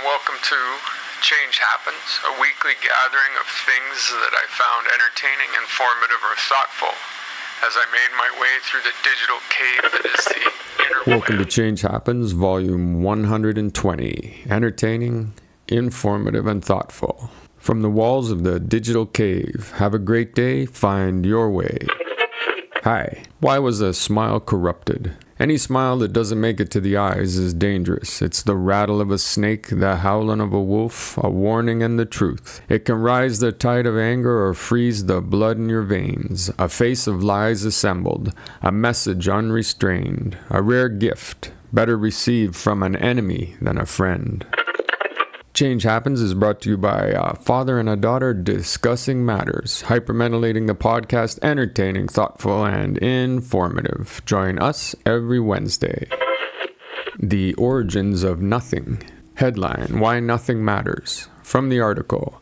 welcome to Change Happens, a weekly gathering of things that I found entertaining, informative, or thoughtful as I made my way through the digital cave that is the interweb. Welcome to Change Happens, volume 120. Entertaining, informative, and thoughtful. From the walls of the digital cave, have a great day, find your way. Hi. Why was a smile corrupted? Any smile that doesn't make it to the eyes is dangerous. It's the rattle of a snake, the howling of a wolf, a warning and the truth. It can rise the tide of anger or freeze the blood in your veins. A face of lies assembled, a message unrestrained, a rare gift, better received from an enemy than a friend. Change Happens is brought to you by a father and a daughter discussing matters, hyperventilating the podcast, entertaining, thoughtful, and informative. Join us every Wednesday. The Origins of Nothing. Headline, Why Nothing Matters. From the article,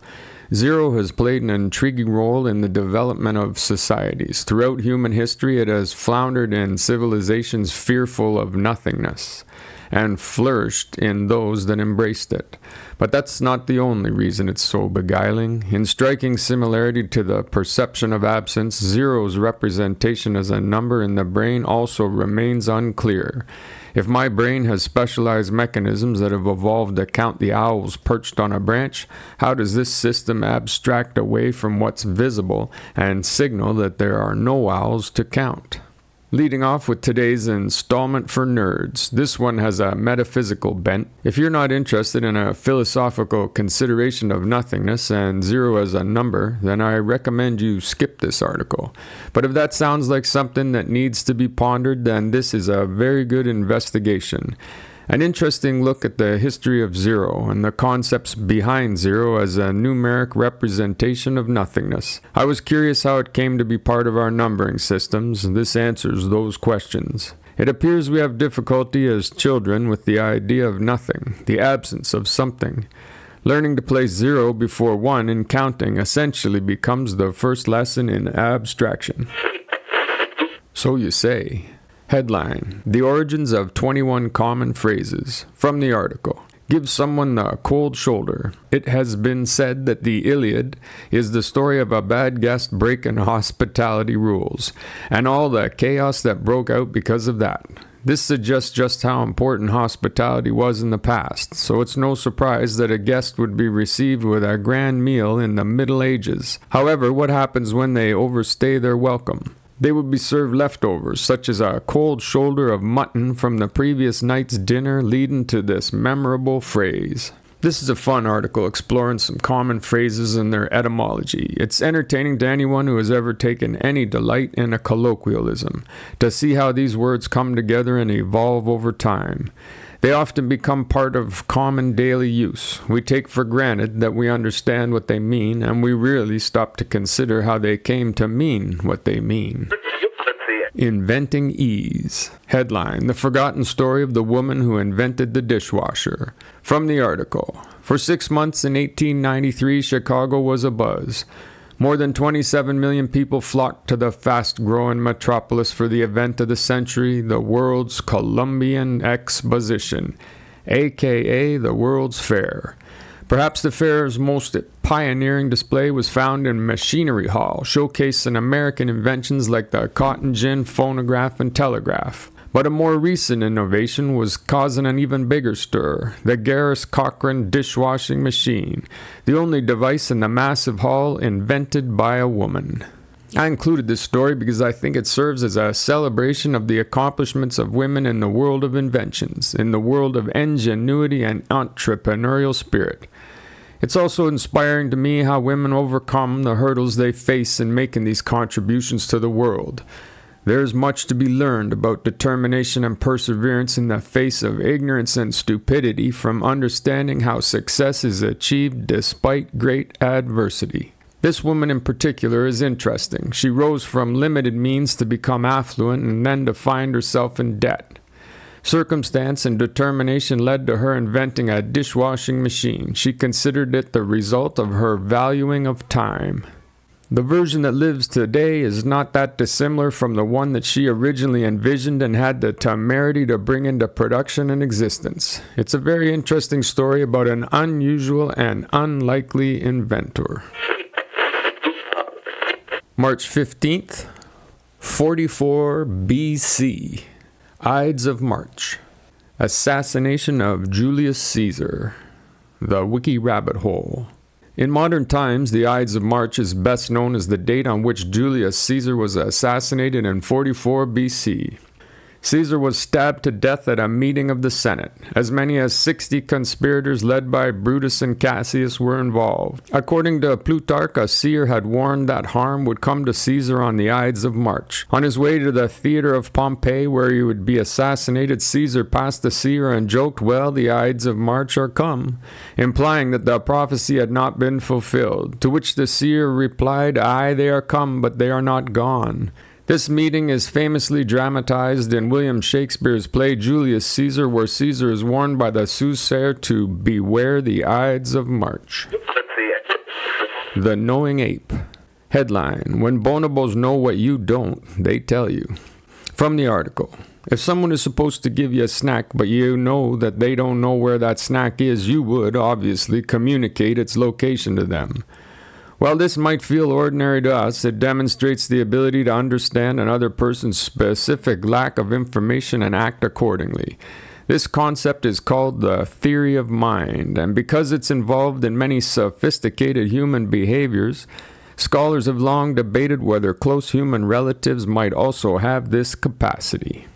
Zero has played an intriguing role in the development of societies. Throughout human history, it has floundered in civilizations fearful of nothingness, and flourished in those that embraced it. But that's not the only reason it's so beguiling. In striking similarity to the perception of absence, zero's representation as a number in the brain also remains unclear. If my brain has specialized mechanisms that have evolved to count the owls perched on a branch, how does this system abstract away from what's visible and signal that there are no owls to count? Leading off with today's installment for nerds. This one has a metaphysical bent. If you're not interested in a philosophical consideration of nothingness and zero as a number, then I recommend you skip this article. But if that sounds like something that needs to be pondered, then this is a very good investigation. An interesting look at the history of zero and the concepts behind zero as a numeric representation of nothingness. I was curious how it came to be part of our numbering systems. This answers those questions. It appears we have difficulty as children with the idea of nothing, the absence of something. Learning to place zero before one in counting essentially becomes the first lesson in abstraction. So you say. Headline, The Origins of 21 Common Phrases. From the article, Give someone the cold shoulder. It has been said that the Iliad is the story of a bad guest breaking hospitality rules, and all the chaos that broke out because of that. This suggests just how important hospitality was in the past, so it's no surprise that a guest would be received with a grand meal in the Middle Ages. However, what happens when they overstay their welcome? They would be served leftovers, such as a cold shoulder of mutton from the previous night's dinner, leading to this memorable phrase. This is a fun article exploring some common phrases and their etymology. It's entertaining to anyone who has ever taken any delight in a colloquialism, to see how these words come together and evolve over time. They often become part of common daily use. We take for granted that we understand what they mean, and we rarely stop to consider how they came to mean what they mean. Inventing ease. Headline, The Forgotten Story of the Woman Who Invented the Dishwasher. From the article, For 6 months in 1893, Chicago was abuzz. More than 27 million people flocked to the fast-growing metropolis for the event of the century, the World's Columbian Exposition, aka the World's Fair. Perhaps the fair's most pioneering display was found in Machinery Hall, showcasing American inventions like the cotton gin, phonograph, and telegraph. But a more recent innovation was causing an even bigger stir, the Garris-Cochran dishwashing machine, the only device in the massive hall invented by a woman. I included this story because I think it serves as a celebration of the accomplishments of women in the world of inventions, in the world of ingenuity and entrepreneurial spirit. It's also inspiring to me how women overcome the hurdles they face in making these contributions to the world. There's much to be learned about determination and perseverance in the face of ignorance and stupidity, from understanding how success is achieved despite great adversity. This woman in particular is interesting. She rose from limited means to become affluent and then to find herself in debt. Circumstance and determination led to her inventing a dishwashing machine. She considered it the result of her valuing of time. The version that lives today is not that dissimilar from the one that she originally envisioned and had the temerity to bring into production and existence. It's a very interesting story about an unusual and unlikely inventor. March 15th, 44 BC. Ides of March. Assassination of Julius Caesar. The Wiki Rabbit Hole. In modern times, the Ides of March is best known as the date on which Julius Caesar was assassinated in 44 BC. Caesar was stabbed to death at a meeting of the Senate. As many as 60 conspirators led by Brutus and Cassius were involved. According to Plutarch, a seer had warned that harm would come to Caesar on the Ides of March. On his way to the theater of Pompeii, where he would be assassinated, Caesar passed the seer and joked, "Well, the Ides of March are come," implying that the prophecy had not been fulfilled. To which the seer replied, "Aye, they are come, but they are not gone." This meeting is famously dramatized in William Shakespeare's play Julius Caesar, where Caesar is warned by the soothsayer to beware the Ides of March. The Knowing Ape. Headline: When bonobos know what you don't, they tell you. From the article: If someone is supposed to give you a snack, but you know that they don't know where that snack is, you would, obviously, communicate its location to them. While this might feel ordinary to us, it demonstrates the ability to understand another person's specific lack of information and act accordingly. This concept is called the theory of mind, and because it's involved in many sophisticated human behaviors, scholars have long debated whether close human relatives might also have this capacity.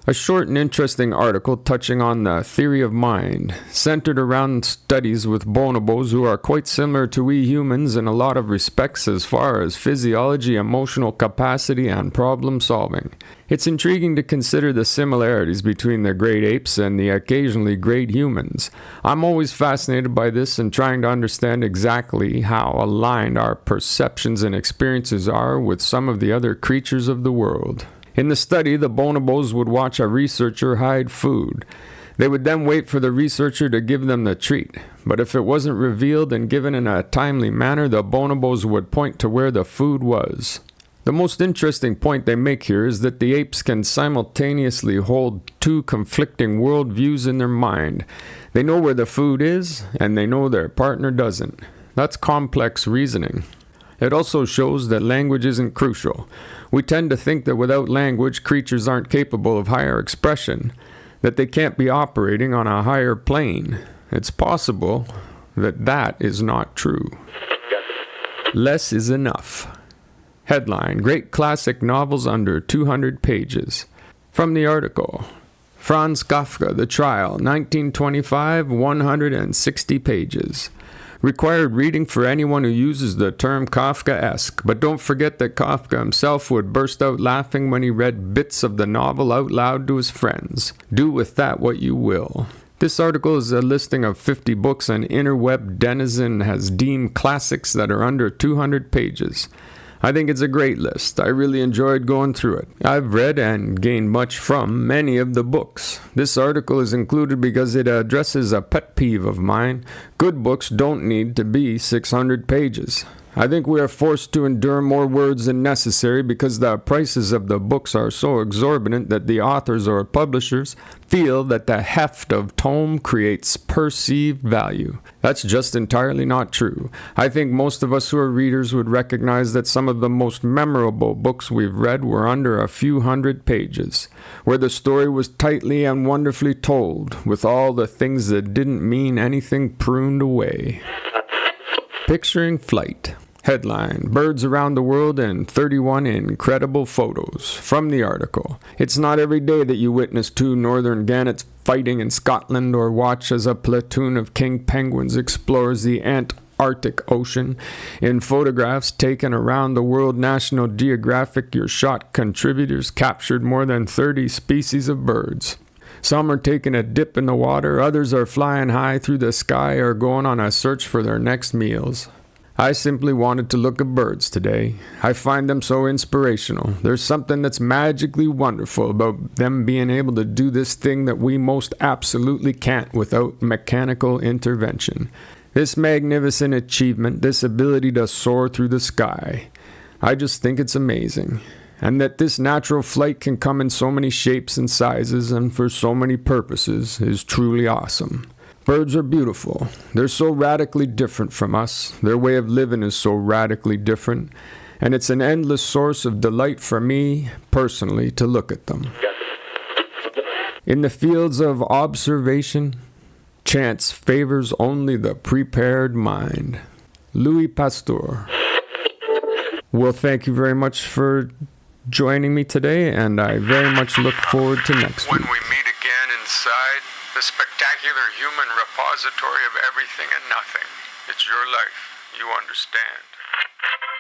A short and interesting article touching on the theory of mind, centered around studies with bonobos who are quite similar to we humans in a lot of respects as far as physiology, emotional capacity, and problem solving. It's intriguing to consider the similarities between the great apes and the occasionally great humans. I'm always fascinated by this and trying to understand exactly how aligned our perceptions and experiences are with some of the other creatures of the world. In the study, the bonobos would watch a researcher hide food. They would then wait for the researcher to give them the treat. But if it wasn't revealed and given in a timely manner, the bonobos would point to where the food was. The most interesting point they make here is that the apes can simultaneously hold two conflicting worldviews in their mind. They know where the food is, and they know their partner doesn't. That's complex reasoning. It also shows that language isn't crucial. We tend to think that without language, creatures aren't capable of higher expression, that they can't be operating on a higher plane. It's possible that that is not true. Less is enough. Headline: Great classic novels under 200 pages. From the article: Franz Kafka, The Trial, 1925, 160 pages. Required reading for anyone who uses the term Kafkaesque, but don't forget that Kafka himself would burst out laughing when he read bits of the novel out loud to his friends. Do with that what you will. This article is a listing of 50 books an interweb denizen has deemed classics that are under 200 pages. I think it's a great list. I really enjoyed going through it. I've read and gained much from many of the books. This article is included because it addresses a pet peeve of mine. Good books don't need to be 600 pages. I think we are forced to endure more words than necessary because the prices of the books are so exorbitant that the authors or publishers feel that the heft of tome creates perceived value. That's just entirely not true. I think most of us who are readers would recognize that some of the most memorable books we've read were under a few hundred pages, where the story was tightly and wonderfully told, with all the things that didn't mean anything pruned away. Picturing Flight. Headline: Birds Around the World in 31 Incredible Photos. From the article: It's not every day that you witness two northern gannets fighting in Scotland or watch as a platoon of king penguins explores the Antarctic Ocean. In photographs taken around the world, National Geographic Your Shot contributors captured more than 30 species of birds. Some are taking a dip in the water, others are flying high through the sky or going on a search for their next meals. I simply wanted to look at birds today. I find them so inspirational. There's something that's magically wonderful about them being able to do this thing that we most absolutely can't without mechanical intervention. This magnificent achievement, this ability to soar through the sky, I just think it's amazing. And that this natural flight can come in so many shapes and sizes and for so many purposes is truly awesome. Birds are beautiful. They're so radically different from us. Their way of living is so radically different. And it's an endless source of delight for me, personally, to look at them. In the fields of observation, chance favors only the prepared mind. Louis Pasteur. Well, thank you very much for joining me today, and I very much look forward to next week. When we meet again inside the spectacular human repository of everything and nothing, it's your life, you understand.